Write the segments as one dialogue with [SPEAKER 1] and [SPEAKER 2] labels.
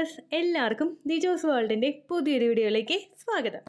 [SPEAKER 1] Viewers, എല്ലാവർക്കും ദിജോസ് വേൾഡിൻ്റെ പുതിയൊരു വീഡിയോയിലേക്ക് സ്വാഗതം.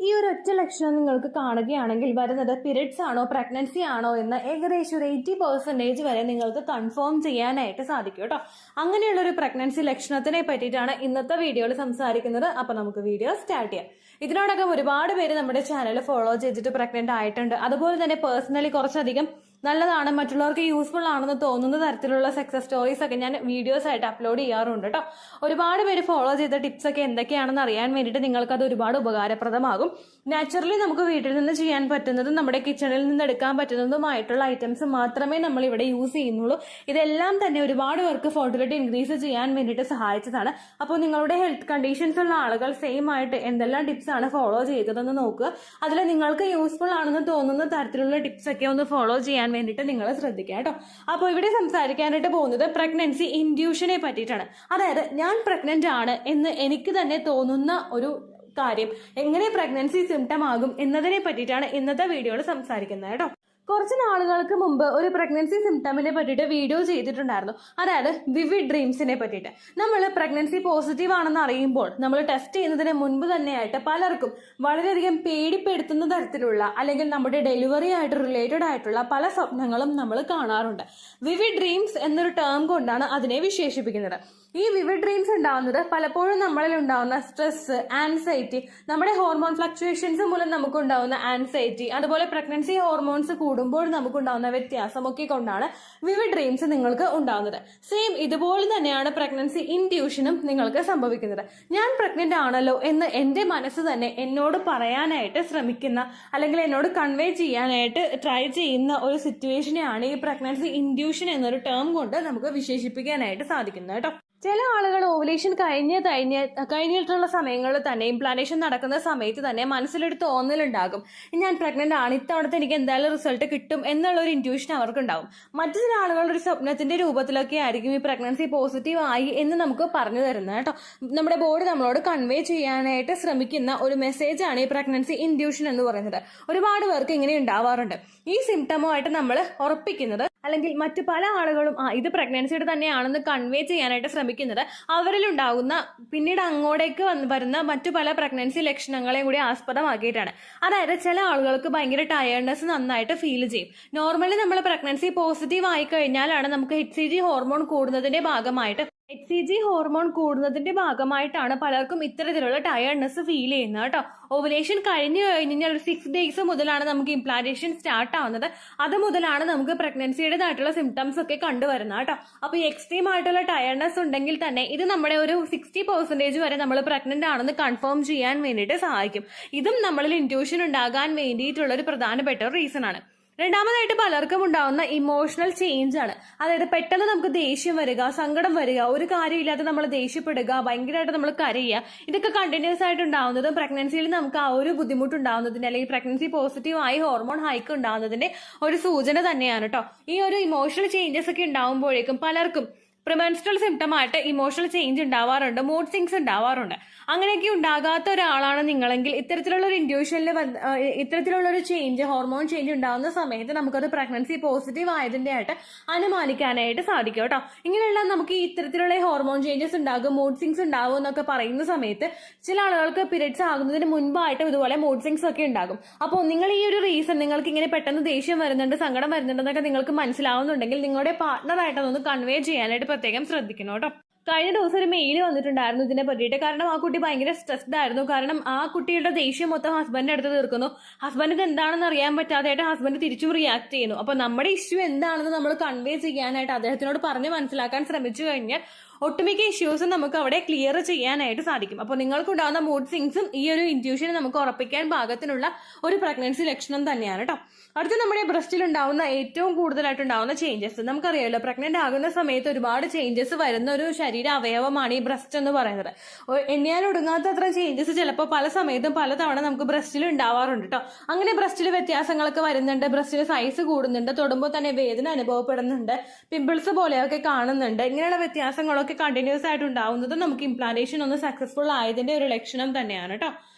[SPEAKER 1] ഈ ഒരു ഒറ്റ ലക്ഷണം നിങ്ങൾക്ക് കാണുകയാണെങ്കിൽ വരുന്നത് പീരിയഡ്സ് ആണോ പ്രഗ്നൻസി ആണോ എന്ന് ഏകദേശം ഒരു 80% വരെ നിങ്ങൾക്ക് കൺഫേം ചെയ്യാനായിട്ട് സാധിക്കും കേട്ടോ. അങ്ങനെയുള്ളൊരു പ്രഗ്നൻസി ലക്ഷണത്തിനെ പറ്റിയിട്ടാണ് ഇന്നത്തെ വീഡിയോയിൽ സംസാരിക്കുന്നത്. അപ്പം നമുക്ക് വീഡിയോ സ്റ്റാർട്ട് ചെയ്യാം. ഇതിനോടൊപ്പം ഒരുപാട് പേര് നമ്മുടെ ചാനൽ ഫോളോ ചെയ്തിട്ട് പ്രഗ്നന്റ് ആയിട്ടുണ്ട്. അതുപോലെ തന്നെ പേഴ്സണലി കുറച്ചധികം നല്ലതാണ്, മറ്റുള്ളവർക്ക് യൂസ്ഫുൾ ആണെന്ന് തോന്നുന്ന തരത്തിലുള്ള സക്സസ് സ്റ്റോറീസ് ഒക്കെ ഞാൻ വീഡിയോസ് ആയിട്ട് അപ്ലോഡ് ചെയ്യാറുണ്ട് കേട്ടോ. ഒരുപാട് പേര് ഫോളോ ചെയ്ത ടിപ്സ് ഒക്കെ എന്തൊക്കെയാണെന്ന് അറിയാൻ വേണ്ടിയിട്ട് നിങ്ങൾക്ക് അത് ഒരുപാട് ഉപകാരപ്രദമാകും. നാച്ചുറലി നമുക്ക് വീട്ടിൽ നിന്ന് ചെയ്യാൻ പറ്റുന്നതും നമ്മുടെ കിച്ചണിൽ നിന്ന് എടുക്കാൻ പറ്റുന്നതുമായിട്ടുള്ള ഐറ്റംസ് മാത്രമേ നമ്മൾ ഇവിടെ യൂസ് ചെയ്യുന്നുള്ളൂ. ഇതെല്ലാം തന്നെ ഒരുപാട് പേർക്ക് ഫെർട്ടിലിറ്റി ഇൻക്രീസ് ചെയ്യാൻ വേണ്ടിയിട്ട് സഹായിച്ചതാണ്. അപ്പോൾ നിങ്ങളുടെ ഹെൽത്ത് കണ്ടീഷൻസ് ഉള്ള ആളുകൾ സെയിം ആയിട്ട് എന്തെല്ലാം ടിപ്സ് ആണ് ഫോളോ ചെയ്തതെന്ന് നോക്കുക. അതിൽ നിങ്ങൾക്ക് യൂസ്ഫുൾ ആണെന്ന് തോന്നുന്ന തരത്തിലുള്ള ടിപ്സ് ഒക്കെ ഒന്ന് ഫോളോ ചെയ്യാൻ വേണ്ടിയിട്ട് നിങ്ങൾ ശ്രദ്ധിക്കുക കേട്ടോ. അപ്പോൾ ഇവിടെ സംസാരിക്കാനായിട്ട് പോകുന്നത് പ്രഗ്നൻസി ഇൻഡ്യൂഷനെ പറ്റിയിട്ടാണ്. അതായത് ഞാൻ പ്രഗ്നന്റ് ആണ് എന്ന് എനിക്ക് തന്നെ തോന്നുന്ന ഒരു കാര്യം എങ്ങനെ പ്രഗ്നൻസി സിംറ്റം ആകും എന്നതിനെ പറ്റിയിട്ടാണ് ഇന്നത്തെ വീഡിയോയിൽ സംസാരിക്കുന്നത് കേട്ടോ. കുറച്ച് നാളുകൾക്ക് മുമ്പ് ഒരു പ്രഗ്നൻസി സിംറ്റമിനെ പറ്റിയിട്ട് വീഡിയോ ചെയ്തിട്ടുണ്ടായിരുന്നു. അതായത് വിവിഡ് ഡ്രീംസിനെ പറ്റിയിട്ട്. നമ്മൾ പ്രഗ്നൻസി പോസിറ്റീവ് ആണെന്ന് അറിയുമ്പോൾ നമ്മൾ ടെസ്റ്റ് ചെയ്യുന്നതിന് മുൻപ് തന്നെയായിട്ട് പലർക്കും വളരെയധികം പേടിപ്പെടുത്തുന്ന തരത്തിലുള്ള അല്ലെങ്കിൽ നമ്മുടെ ഡെലിവറി ആയിട്ട് റിലേറ്റഡ് ആയിട്ടുള്ള പല സ്വപ്നങ്ങളും നമ്മൾ കാണാറുണ്ട്. വിവിഡ് ഡ്രീംസ് എന്നൊരു ടേം കൊണ്ടാണ് അതിനെ വിശേഷിപ്പിക്കുന്നത്. ഈ വിവിഡ് ഡ്രീംസ് ഉണ്ടാവുന്നത് പലപ്പോഴും നമ്മളിൽ ഉണ്ടാവുന്ന സ്ട്രെസ്, ആൻസൈറ്റി, നമ്മുടെ ഹോർമോൺ ഫ്ലക്ച്വേഷൻസ് മൂലം നമുക്കുണ്ടാവുന്ന ആൻസൈറ്റി, അതുപോലെ പ്രഗ്നൻസി ഹോർമോൺസ് കൂടുമ്പോൾ നമുക്കുണ്ടാവുന്ന വ്യത്യാസമൊക്കെ കൊണ്ടാണ് വിവിഡ് ഡ്രീംസ് നിങ്ങൾക്ക് ഉണ്ടാവുന്നത്. സെയിം ഇതുപോലെ തന്നെയാണ് പ്രഗ്നൻസി ഇൻഡ്യൂഷനും നിങ്ങൾക്ക് സംഭവിക്കുന്നത്. ഞാൻ പ്രഗ്നന്റ് ആണല്ലോ എന്ന് എൻ്റെ മനസ്സ് തന്നെ എന്നോട് പറയാനായിട്ട് ശ്രമിക്കുന്ന അല്ലെങ്കിൽ എന്നോട് കൺവേ ചെയ്യാനായിട്ട് ട്രൈ ചെയ്യുന്ന ഒരു സിറ്റുവേഷനെയാണ് ഈ പ്രഗ്നൻസി ഇൻഡ്യൂഷൻ എന്നൊരു ടേം കൊണ്ട് നമുക്ക് വിശേഷിപ്പിക്കാനായിട്ട് സാധിക്കുന്നത് കേട്ടോ. ചില ആളുകൾ ഓവുലേഷൻ കഴിഞ്ഞിട്ടുള്ള സമയങ്ങളിൽ തന്നെ ഇംപ്ലാന്റേഷൻ നടക്കുന്ന സമയത്ത് തന്നെ മനസ്സിലൊരു തോന്നലുണ്ടാകും, ഞാൻ പ്രഗ്നന്റ് ആണ്, ഇത്തവണത്തെ എനിക്ക് എന്തായാലും റിസൾട്ട് കിട്ടും എന്നുള്ള ഒരു ഇൻറ്റ്യൂഷൻ അവർക്കുണ്ടാവും. മറ്റു ചില ആളുകൾ ഒരു സ്വപ്നത്തിന്റെ രൂപത്തിലൊക്കെ ആയിരിക്കും ഈ പ്രഗ്നൻസി പോസിറ്റീവ് ആയി എന്ന് നമുക്ക് പറഞ്ഞു തരുന്നത് കേട്ടോ. നമ്മുടെ ബോഡി നമ്മളോട് കൺവേ ചെയ്യാനായിട്ട് ശ്രമിക്കുന്ന ഒരു മെസ്സേജാണ് ഈ പ്രഗ്നൻസി ഇൻഡ്യൂഷൻ എന്ന് പറയുന്നത്. ഒരുപാട് പേർക്ക് ഇങ്ങനെ ഉണ്ടാവാറുണ്ട്. ഈ സിംറ്റമുമായിട്ട് നമ്മൾ ഉറപ്പിക്കുന്നത് അല്ലെങ്കിൽ മറ്റു പല ആളുകളും ഇത് പ്രഗ്നൻസിയുടെ തന്നെയാണെന്ന് കൺവേ ചെയ്യാനായിട്ട് ശ്രമിക്കുന്നത് അവരിലുണ്ടാകുന്ന പിന്നീട് അങ്ങോട്ടേക്ക് വരുന്ന മറ്റു പല പ്രഗ്നൻസി ലക്ഷണങ്ങളെയും കൂടി ആസ്പദമാക്കിയിട്ടാണ്. അതായത് ചില ആളുകൾക്ക് ഭയങ്കര ടയേർഡ്നെസ് നന്നായിട്ട് ഫീൽ ചെയ്യും. നോർമലി നമ്മൾ പ്രഗ്നൻസി പോസിറ്റീവ് ആയി കഴിഞ്ഞാലാണ് നമുക്ക് HCG ഹോർമോൺ കൂടുന്നതിന്റെ ഭാഗമായിട്ടാണ് പലർക്കും ഇത്തരത്തിലുള്ള ടയേർഡ്നെസ് ഫീൽ ചെയ്യുന്നത് കേട്ടോ. ഓവുലേഷൻ കഴിഞ്ഞു കഴിഞ്ഞാൽ ഒരു 6 days മുതലാണ് നമുക്ക് ഇംപ്ലാന്റേഷൻ സ്റ്റാർട്ട് ആവുന്നത്. അത് മുതലാണ് നമുക്ക് പ്രഗ്നൻസിയുടേതായിട്ടുള്ള സിംറ്റംസ് ഒക്കെ കണ്ടുവരുന്നത് കേട്ടോ. അപ്പൊ ഈ എക്സ്ട്രീം ആയിട്ടുള്ള ടയർഡ്നെസ് ഉണ്ടെങ്കിൽ തന്നെ ഇത് നമ്മുടെ ഒരു 60% വരെ നമ്മൾ പ്രഗ്നന്റ് ആണെന്ന് കൺഫേം ചെയ്യാൻ വേണ്ടിയിട്ട് സഹായിക്കും. ഇതും നമ്മളിൽ ഇൻറ്റ്യൂഷൻ ഉണ്ടാകാൻ വേണ്ടിയിട്ടുള്ള ഒരു പ്രധാനപ്പെട്ട ഒരു റീസൺ ആണ്. രണ്ടാമതായിട്ട് പലർക്കും ഉണ്ടാവുന്ന ഇമോഷണൽ ചേഞ്ച് ആണ്. അതായത് പെട്ടെന്ന് നമുക്ക് ദേഷ്യം വരിക, സങ്കടം വരിക, ഒരു കാര്യമില്ലാതെ നമ്മൾ ദേഷ്യപ്പെടുക, ഭയങ്കരമായിട്ട് നമ്മൾ കരയുക, ഇതൊക്കെ കണ്ടിന്യൂസ് ആയിട്ട് ഉണ്ടാവുന്നത് പ്രഗ്നൻസിയിൽ നമുക്ക് ആ ഒരു ബുദ്ധിമുട്ടുണ്ടാവുന്നതിന്റെ അല്ലെങ്കിൽ പ്രഗ്നൻസി പോസിറ്റീവ് ആയി ഹോർമോൺ ഹൈക്ക് ഉണ്ടാവുന്നതിന്റെ ഒരു സൂചന തന്നെയാണ് കേട്ടോ. ഈ ഒരു ഇമോഷണൽ ചേഞ്ചസ് ഒക്കെ ഉണ്ടാവുമ്പോഴേക്കും പലർക്കും പ്രിമെൻസ്ട്രൽ സിംറ്റം ആയിട്ട് ഇമോഷണൽ ചേഞ്ച് ഉണ്ടാവാറുണ്ട്, മൂഡ് സ്വിങ്സ് ഉണ്ടാവാറുണ്ട്. അങ്ങനെയൊക്കെ ഉണ്ടാകാത്ത ഒരാളാണ് നിങ്ങളെങ്കിൽ ഇത്തരത്തിലുള്ള ഒരു ഇൻഡ്യൂഷനിൽ ഇത്തരത്തിലുള്ള ഒരു ചേഞ്ച്, ഹോർമോൺ ചേഞ്ച് ഉണ്ടാകുന്ന സമയത്ത് നമുക്കത് പ്രഗ്നൻസി പോസിറ്റീവ് ആയതിന്റെ ആയിട്ട് അനുമാനിക്കാനായിട്ട് സാധിക്കും കേട്ടോ. ഇങ്ങനെയുള്ള നമുക്ക് ഇത്തരത്തിലുള്ള ഹോർമോൺ ചേഞ്ചസ് ഉണ്ടാകും, മൂഡ് സ്വിങ്സ് ഉണ്ടാകും എന്നൊക്കെ പറയുന്ന സമയത്ത് ചില ആളുകൾക്ക് പീരിയഡ്സ് ആകുന്നതിന് മുൻപായിട്ടും ഇതുപോലെ മൂഡ് സ്വിങ്സ് ഒക്കെ ഉണ്ടാകും. അപ്പോൾ നിങ്ങൾ ഈ ഒരു റീസൺ, നിങ്ങൾക്ക് ഇങ്ങനെ പെട്ടെന്ന് ദേഷ്യം വരുന്നുണ്ട്, സങ്കടം വരുന്നുണ്ടെന്നൊക്കെ നിങ്ങൾക്ക് മനസ്സിലാവുന്നുണ്ടെങ്കിൽ നിങ്ങളുടെ പാർട്ട്ണറായിട്ടൊന്ന് കൺവേ ചെയ്യാനായിട്ട് പ്രത്യേകം ശ്രദ്ധിക്കണം കേട്ടോ. കഴിഞ്ഞ ദിവസം ഒരു മെയിൽ വന്നിട്ടുണ്ടായിരുന്നു ഇതിനെ പറ്റിയിട്ട്. കാരണം ആ കുട്ടി ഭയങ്കര സ്ട്രെസ്ഡ് ആയിരുന്നു. കാരണം ആ കുട്ടിയുടെ ദേഷ്യം മൊത്തം ഹസ്ബൻഡിന്റെ അടുത്ത് തീർക്കുന്നു. ഹസ്ബൻഡ് ഇത് എന്താണെന്ന് അറിയാൻ പറ്റാതെയായിട്ട് ഹസ്ബൻഡ് തിരിച്ചും റിയാക്ട് ചെയ്യുന്നു. അപ്പൊ നമ്മുടെ ഇഷ്യൂ എന്താണെന്ന് നമ്മൾ കൺവേ ചെയ്യാനായിട്ട് അദ്ദേഹത്തിനോട് പറഞ്ഞ് മനസ്സിലാക്കാൻ ശ്രമിച്ചു കഴിഞ്ഞാൽ ഒട്ടുമിക്ക ഇഷ്യൂസും നമുക്ക് അവിടെ ക്ലിയർ ചെയ്യാനായിട്ട് സാധിക്കും. അപ്പോൾ നിങ്ങൾക്കുണ്ടാകുന്ന മൂഡ് സ്വിങ്സും ഈ ഒരു ഇൻറ്റ്യൂഷനെ നമുക്ക് ഉറപ്പിക്കാൻ പാകത്തിനുള്ള ഒരു പ്രഗ്നൻസി ലക്ഷണം തന്നെയാണ് കേട്ടോ. അടുത്ത നമ്മുടെ ബ്രസ്റ്റിൽ ഉണ്ടാവുന്ന ഏറ്റവും കൂടുതലായിട്ടുണ്ടാവുന്ന ചേഞ്ചസ്, നമുക്കറിയാമല്ലോ പ്രഗ്നന്റ് ആകുന്ന സമയത്ത് ഒരുപാട് ചേഞ്ചസ് വരുന്ന ഒരു ശരീര അവയവമാണ് ഈ ബ്രസ്റ്റ് എന്ന് പറയുന്നത്. എണ്ണിയാൽ ഒടുങ്ങാത്തത്ര ചേഞ്ചസ് ചിലപ്പോൾ പല സമയത്തും പലതവണ നമുക്ക് ബ്രസ്റ്റിൽ ഉണ്ടാവാറുണ്ട് കേട്ടോ. അങ്ങനെ ബ്രസ്റ്റിൽ വ്യത്യാസങ്ങളൊക്കെ വരുന്നുണ്ട്, ബ്രസ്റ്റിൽ സൈസ് കൂടുന്നുണ്ട്, തൊടുമ്പോൾ തന്നെ വേദന അനുഭവപ്പെടുന്നുണ്ട്, പിമ്പിൾസ് പോലെയൊക്കെ കാണുന്നുണ്ട്. ഇങ്ങനെയുള്ള വ്യത്യാസങ്ങളൊക്കെ കണ്ടിന്യൂസ് ആയിട്ട് ഉണ്ടാവുന്നത് നമുക്ക് ഇംപ്ലാന്റേഷൻ ഒന്ന് സക്സസ്ഫുൾ ആയതിന്റെ ഒരു ലക്ഷണം തന്നെയാണ് കേട്ടോ.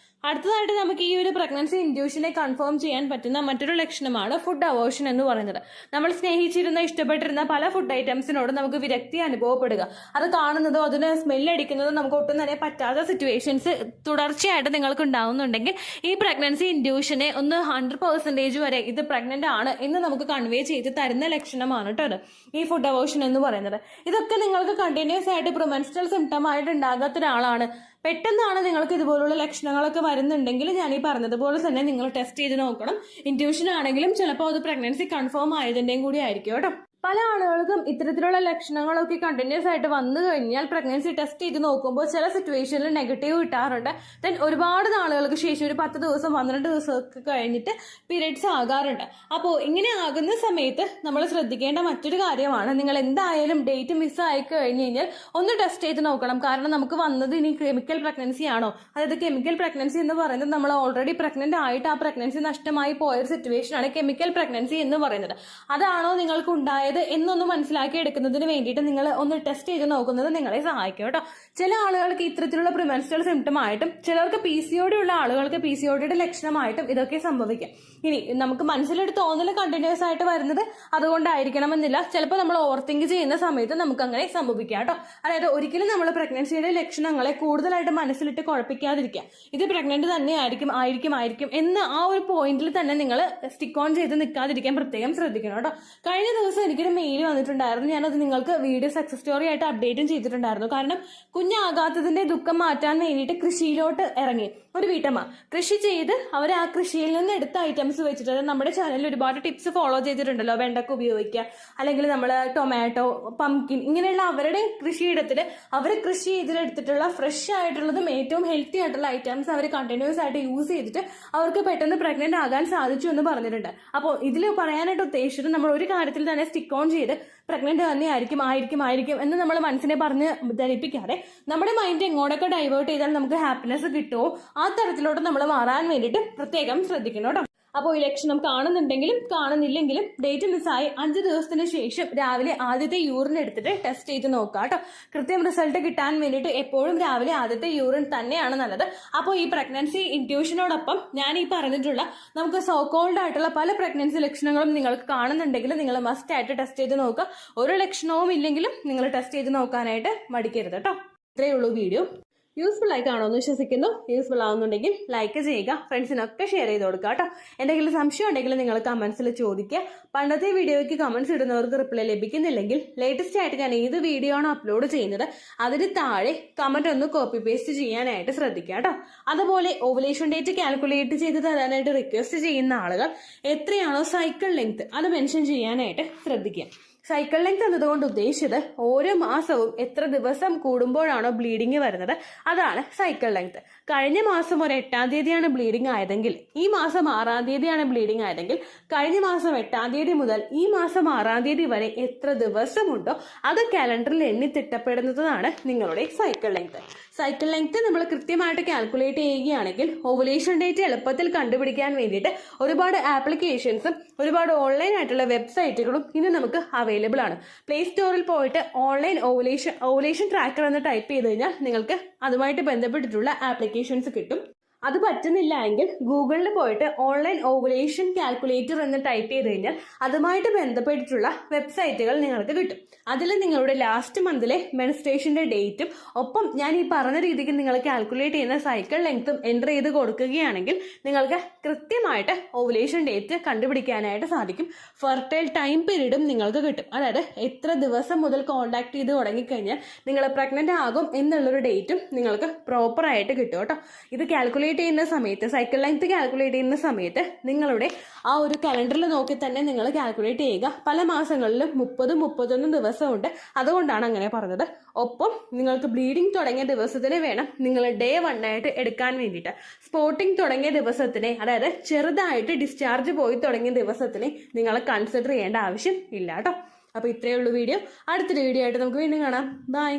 [SPEAKER 1] അടുത്തതായിട്ട് നമുക്ക് ഈ ഒരു പ്രഗ്നൻസി ഇൻഡ്യൂഷനെ കൺഫേം ചെയ്യാൻ പറ്റുന്ന മറ്റൊരു ലക്ഷണമാണ് ഫുഡ് അവേർഷൻ എന്ന് പറയുന്നത്. നമ്മൾ സ്നേഹിച്ചിരുന്ന ഇഷ്ടപ്പെട്ടിരുന്ന പല ഫുഡ് ഐറ്റംസിനോട് നമുക്ക് വിരക്തി അനുഭവപ്പെടുക, അത് കാണുന്നതോ അതിന് സ്മെല്ലടിക്കുന്നതോ നമുക്ക് ഒട്ടും തന്നെ പറ്റാത്ത സിറ്റുവേഷൻസ് തുടർച്ചയായിട്ട് നിങ്ങൾക്ക് ഉണ്ടാവുന്നുണ്ടെങ്കിൽ ഈ പ്രഗ്നൻസി ഇൻഡ്യൂഷനെ ഒന്ന് 100% വരെ ഇത് പ്രഗ്നന്റ് ആണ് എന്ന് നമുക്ക് കൺവേ ചെയ്ത് തരുന്ന ലക്ഷണമാണ് കേട്ടോ ഈ ഫുഡ് അവേർഷൻ എന്ന് പറയുന്നത്. ഇതൊക്കെ നിങ്ങൾക്ക് കണ്ടിന്യൂസ് ആയിട്ട് പ്രിമെൻസ്ട്രൽ സിംറ്റം ആയിട്ട് ഉണ്ടാകാത്ത ഒരാളാണ്, പെട്ടെന്നാണ് നിങ്ങൾക്ക് ഇതുപോലുള്ള ലക്ഷണങ്ങളൊക്കെ വരുന്നുണ്ടെങ്കിൽ ഞാൻ ഈ പറഞ്ഞതുപോലെ തന്നെ നിങ്ങൾ ടെസ്റ്റ് ചെയ്ത് നോക്കണം. ഇൻഡ്യൂഷൻ ആണെങ്കിലും ചിലപ്പോൾ അത് പ്രഗ്നൻസി കൺഫേം ആയതിൻ്റെയും കൂടി ആയിരിക്കും കേട്ടോ. പല ആളുകൾക്കും ഇത്തരത്തിലുള്ള ലക്ഷണങ്ങളൊക്കെ കണ്ടിന്യൂസ് ആയിട്ട് വന്നു കഴിഞ്ഞാൽ പ്രഗ്നൻസി ടെസ്റ്റ് ചെയ്ത് നോക്കുമ്പോൾ ചില സിറ്റുവേഷനിൽ നെഗറ്റീവ് കിട്ടാറുണ്ട്. ദെൻ ഒരുപാട് നാളുകൾക്ക് ശേഷം ഒരു 10 ദിവസം 12 ദിവസമൊക്കെ കഴിഞ്ഞിട്ട് പീരിയഡ്സ് ആകാറുണ്ട്. അപ്പോൾ ഇങ്ങനെ ആകുന്ന സമയത്ത് നമ്മൾ ശ്രദ്ധിക്കേണ്ട മറ്റൊരു കാര്യമാണ്, നിങ്ങൾ എന്തായാലും ഡേറ്റ് മിസ്സായി കഴിഞ്ഞ് കഴിഞ്ഞാൽ ഒന്ന് ടെസ്റ്റ് ചെയ്ത് നോക്കണം. കാരണം നമുക്ക് വന്നത് ഇനി കെമിക്കൽ പ്രഗ്നൻസി ആണോ, അതായത് കെമിക്കൽ പ്രഗ്നൻസി എന്ന് പറയുന്നത് നമ്മൾ ഓൾറെഡി പ്രഗ്നന്റ് ആയിട്ട് ആ പ്രഗ്നൻസി നഷ്ടമായി പോയൊരു സിറ്റുവേഷനാണ് കെമിക്കൽ പ്രഗ്നൻസി എന്ന് പറയുന്നത്. അതാണോ നിങ്ങൾക്ക് ഉണ്ടായത് എന്നൊന്ന് മനസ്സിലാക്കി എടുക്കുന്നതിന് വേണ്ടിയിട്ട് നിങ്ങൾ ഒന്ന് ടെസ്റ്റ് ചെയ്ത് നോക്കുന്നത് നിങ്ങളെ സഹായിക്കും കേട്ടോ. ചില ആളുകൾക്ക് ഇത്തരത്തിലുള്ള പ്രിമെൻസ്ട്രൽ സിംറ്റം ആയിട്ടും ചിലർക്ക് PCOD ഉള്ള ആളുകൾക്ക് PCODയുടെ ലക്ഷണമായിട്ടും ഇതൊക്കെ സംഭവിക്കാം. ഇനി നമുക്ക് മനസ്സിലൊരു തോന്നൽ കണ്ടിന്യൂസ് ആയിട്ട് വരുന്നത് അതുകൊണ്ടായിരിക്കണമെന്നില്ല. ചിലപ്പോൾ നമ്മൾ ഓവർ തിങ്ക് ചെയ്യുന്ന സമയത്ത് നമുക്ക് അങ്ങനെ സംഭവിക്കാം കേട്ടോ. അതായത് ഒരിക്കലും നമ്മൾ പ്രഗ്നൻസിയുടെ ലക്ഷണങ്ങളെ കൂടുതലായിട്ട് മനസ്സിലിട്ട് കുഴപ്പിക്കാതിരിക്കുക. ഇത് പ്രഗ്നന്റ് തന്നെ ആയിരിക്കും എന്ന് ആ ഒരു പോയിന്റിൽ തന്നെ നിങ്ങൾ സ്റ്റിക്ക് ഓൺ ചെയ്ത് നിൽക്കാതിരിക്കാൻ പ്രത്യേകം ശ്രദ്ധിക്കണം കേട്ടോ. കഴിഞ്ഞ ദിവസം എനിക്കൊരു മെയിൽ വന്നിട്ടുണ്ടായിരുന്നു, ഞാനത് നിങ്ങൾക്ക് വീഡിയോ സക്സസ് സ്റ്റോറി ആയിട്ട് അപ്ഡേറ്റും ചെയ്തിട്ടുണ്ടായിരുന്നു. കാരണം കുഞ്ഞാകാത്തതിന്റെ ദുഃഖം മാറ്റാൻ വേണ്ടിയിട്ട് കൃഷിയിലോട്ട് ഇറങ്ങി ഒരു വീട്ടമ്മ. കൃഷി ചെയ്ത് അവർ ആ കൃഷിയിൽ നിന്ന് എടുത്ത ഐറ്റംസ് വെച്ചിട്ട്, നമ്മുടെ ചാനലിൽ ഒരുപാട് ടിപ്സ് ഫോളോ ചെയ്തിട്ടുണ്ടല്ലോ, വെണ്ടക്ക ഉപയോഗിക്കുക, അല്ലെങ്കിൽ നമ്മൾ ടൊമാറ്റോ, പംകിൻ, ഇങ്ങനെയുള്ള അവരുടെ കൃഷിയിടത്തിൽ അവർ കൃഷി ചെയ്തെടുത്തിട്ടുള്ള ഫ്രഷ് ആയിട്ടുള്ളതും ഏറ്റവും ഹെൽത്തി ആയിട്ടുള്ള ഐറ്റംസ് അവർ കണ്ടിന്യൂസ് ആയിട്ട് യൂസ് ചെയ്തിട്ട് അവർക്ക് പെട്ടെന്ന് പ്രഗ്നന്റ് ആകാൻ സാധിച്ചു എന്ന് പറഞ്ഞിട്ടുണ്ട്. അപ്പോൾ ഇതിൽ പറയാനായിട്ട് ഉദ്ദേശിച്ചത്, നമ്മൾ ഒരു കാര്യത്തിൽ തന്നെ സ്റ്റിക്ക് ഓൺ ചെയ്ത് പ്രഗ്നന്റ് തന്നെ ആയിരിക്കും എന്ന് നമ്മൾ മനസ്സിനെ പറഞ്ഞ് ധരിപ്പിക്കാതെ നമ്മുടെ മൈൻഡ് എങ്ങോട്ടൊക്കെ ഡൈവേർട്ട് ചെയ്താൽ നമുക്ക് ഹാപ്പിനെസ് കിട്ടുമോ ആ തരത്തിലോട്ട് നമ്മൾ മാറാൻ വേണ്ടിയിട്ട് പ്രത്യേകം ശ്രദ്ധിക്കണം കേട്ടോ. അപ്പോൾ ഈ ലക്ഷണം കാണുന്നുണ്ടെങ്കിലും കാണുന്നില്ലെങ്കിലും ഡേറ്റ് മിസ്സായി 5 ദിവസത്തിന് ശേഷം രാവിലെ ആദ്യത്തെ യൂറിൻ എടുത്തിട്ട് ടെസ്റ്റ് ചെയ്ത് നോക്കുക കേട്ടോ. കൃത്യം റിസൾട്ട് കിട്ടാൻ വേണ്ടിയിട്ട് എപ്പോഴും രാവിലെ ആദ്യത്തെ യൂറിൻ തന്നെയാണ് നല്ലത്. അപ്പോൾ ഈ പ്രഗ്നൻസി ഇൻട്യൂഷനോടൊപ്പം ഞാൻ ഈ പറഞ്ഞിട്ടുള്ള നമുക്ക് സോ കോൾഡ് ആയിട്ടുള്ള പല പ്രഗ്നൻസി ലക്ഷണങ്ങളും നിങ്ങൾക്ക് കാണുന്നുണ്ടെങ്കിൽ നിങ്ങൾ മസ്റ്റ് ആയിട്ട് ടെസ്റ്റ് ചെയ്ത് നോക്കുക. ഒരു ലക്ഷണവും ഇല്ലെങ്കിലും നിങ്ങൾ ടെസ്റ്റ് ചെയ്ത് നോക്കാനായിട്ട് മടിക്കരുത് കേട്ടോ. ഇത്രയേ ഉള്ളൂ വീഡിയോ. യൂസ്ഫുൾ ആയി കാണുമെന്ന് വിശ്വസിക്കുന്നു. യൂസ്ഫുൾ ആവുന്നുണ്ടെങ്കിൽ ലൈക്ക് ചെയ്യുക, ഫ്രണ്ട്സിനൊക്കെ ഷെയർ ചെയ്ത് കൊടുക്കുക കേട്ടോ. എന്തെങ്കിലും സംശയം ഉണ്ടെങ്കിൽ നിങ്ങൾ കമന്റ്സിൽ ചോദിക്കുക. പണ്ടത്തെ വീഡിയോയ്ക്ക് കമന്റ്സ് ഇടുന്നവർക്ക് റിപ്ലൈ ലഭിക്കുന്നില്ലെങ്കിൽ ലേറ്റസ്റ്റ് ആയിട്ട് ഞാൻ ഏത് വീഡിയോ ആണോ അപ്ലോഡ് ചെയ്യുന്നത് അതിന് താഴെ കമന്റ് ഒന്ന് കോപ്പി പേസ്റ്റ് ചെയ്യാനായിട്ട് ശ്രദ്ധിക്കുക കേട്ടോ. അതുപോലെ ഓവുലേഷൻ ഡേറ്റ് കാൽക്കുലേറ്റ് ചെയ്ത് തരാനായിട്ട് റിക്വസ്റ്റ് ചെയ്യുന്ന ആളുകൾ എത്രയാണോ സൈക്കിൾ ലെങ്ത് അത് മെൻഷൻ ചെയ്യാനായിട്ട് ശ്രദ്ധിക്കുക. സൈക്കിൾ ലെങ്ത് എന്നതുകൊണ്ട് ഉദ്ദേശിച്ചത് ഓരോ മാസവും എത്ര ദിവസം കൂടുമ്പോഴാണോ ബ്ലീഡിങ് വരുന്നത് അതാണ് സൈക്കിൾ ലെങ്ത്. കഴിഞ്ഞ മാസം ഒരു 8-ാം തീയതിയാണ് ബ്ലീഡിങ് ആയതെങ്കിൽ ഈ മാസം 6-ാം തീയതിയാണ് ബ്ലീഡിങ് ആയതെങ്കിൽ കഴിഞ്ഞ മാസം 8-ാം തീയതി മുതൽ ഈ മാസം 6-ാം തീയതി വരെ എത്ര ദിവസമുണ്ടോ അത് കാലണ്ടറിൽ എണ്ണി തിട്ടപ്പെടുന്നതാണ് നിങ്ങളുടെ സൈക്കിൾ ലെങ്ത്. സൈക്കിൾ ലെങ്ത് നമ്മൾ കൃത്യമായിട്ട് കാൽക്കുലേറ്റ് ചെയ്യുകയാണെങ്കിൽ ഓവുലേഷൻ ഡേറ്റ് എളുപ്പത്തിൽ കണ്ടുപിടിക്കാൻ വേണ്ടിയിട്ട് ഒരുപാട് ആപ്ലിക്കേഷൻസും ഒരുപാട് ഓൺലൈൻ ആയിട്ടുള്ള വെബ്സൈറ്റുകളും ഇന്ന് നമുക്ക് അവൈലബിൾ ആണ്. പ്ലേ സ്റ്റോറിൽ പോയിട്ട് ഓൺലൈൻ ഓവുലേഷൻ ട്രാക്കർ എന്ന് ടൈപ്പ് ചെയ്ത് കഴിഞ്ഞാൽ നിങ്ങൾക്ക് അതുമായിട്ട് ബന്ധപ്പെട്ടിട്ടുള്ള ആപ്ലിക്കേഷൻസ് കിട്ടും. അത് പറ്റുന്നില്ല എങ്കിൽ ഗൂഗിളിൽ പോയിട്ട് ഓൺലൈൻ ഓവുലേഷൻ കാൽക്കുലേറ്റർ എന്ന് ടൈപ്പ് ചെയ്ത് കഴിഞ്ഞാൽ അതുമായിട്ട് ബന്ധപ്പെട്ടിട്ടുള്ള വെബ്സൈറ്റുകൾ നിങ്ങൾക്ക് കിട്ടും. അതിൽ നിങ്ങളുടെ ലാസ്റ്റ് മന്തിലെ മെൻസ്ട്രേഷന്റെ ഡേറ്റും ഒപ്പം ഞാൻ ഈ പറഞ്ഞ രീതിക്ക് നിങ്ങൾ കാൽക്കുലേറ്റ് ചെയ്യുന്ന സൈക്കിൾ ലെങ്ത്തും എൻ്റർ ചെയ്ത് കൊടുക്കുകയാണെങ്കിൽ നിങ്ങൾക്ക് കൃത്യമായിട്ട് ഓവുലേഷൻ ഡേറ്റ് കണ്ടുപിടിക്കാനായിട്ട് സാധിക്കും. ഫെർട്ടൈൽ ടൈം പീരീഡും നിങ്ങൾക്ക് കിട്ടും. അതായത് എത്ര ദിവസം മുതൽ കോൺടാക്ട് ചെയ്ത് തുടങ്ങിക്കഴിഞ്ഞാൽ നിങ്ങൾ പ്രഗ്നന്റ് ആകും എന്നുള്ളൊരു ഡേറ്റും നിങ്ങൾക്ക് പ്രോപ്പറായിട്ട് കിട്ടും കേട്ടോ. ഇത് കാൽക്കുലേറ്റ് ചെയ്യുന്ന സമയത്ത് സൈക്കിൾ ലെങ്ത് കാൽക്കുലേറ്റ് ചെയ്യുന്ന സമയത്ത് നിങ്ങളുടെ ആ ഒരു കലണ്ടറിൽ നോക്കി തന്നെ നിങ്ങൾ കാൽക്കുലേറ്റ് ചെയ്യുക. പല മാസങ്ങളിലും 30-31 ദിവസമുണ്ട്, അതുകൊണ്ടാണ് അങ്ങനെ പറഞ്ഞത്. ഒപ്പം നിങ്ങൾക്ക് ബ്ലീഡിങ് തുടങ്ങിയ ദിവസത്തിന് വേണം നിങ്ങൾ ഡേ 1 ആയിട്ട് എടുക്കാൻ വേണ്ടിയിട്ട്. സ്പോട്ടിങ് തുടങ്ങിയ ദിവസത്തിനെ, അതായത് ചെറുതായിട്ട് ഡിസ്ചാർജ് പോയി തുടങ്ങിയ ദിവസത്തിനെ നിങ്ങൾ കൺസിഡർ ചെയ്യേണ്ട ആവശ്യം ഇല്ല കേട്ടോ. അപ്പോൾ ഇത്രയേ ഉള്ളൂ വീഡിയോ. അടുത്തൊരു വീഡിയോ ആയിട്ട് നമുക്ക് വീണ്ടും കാണാം. ബൈ.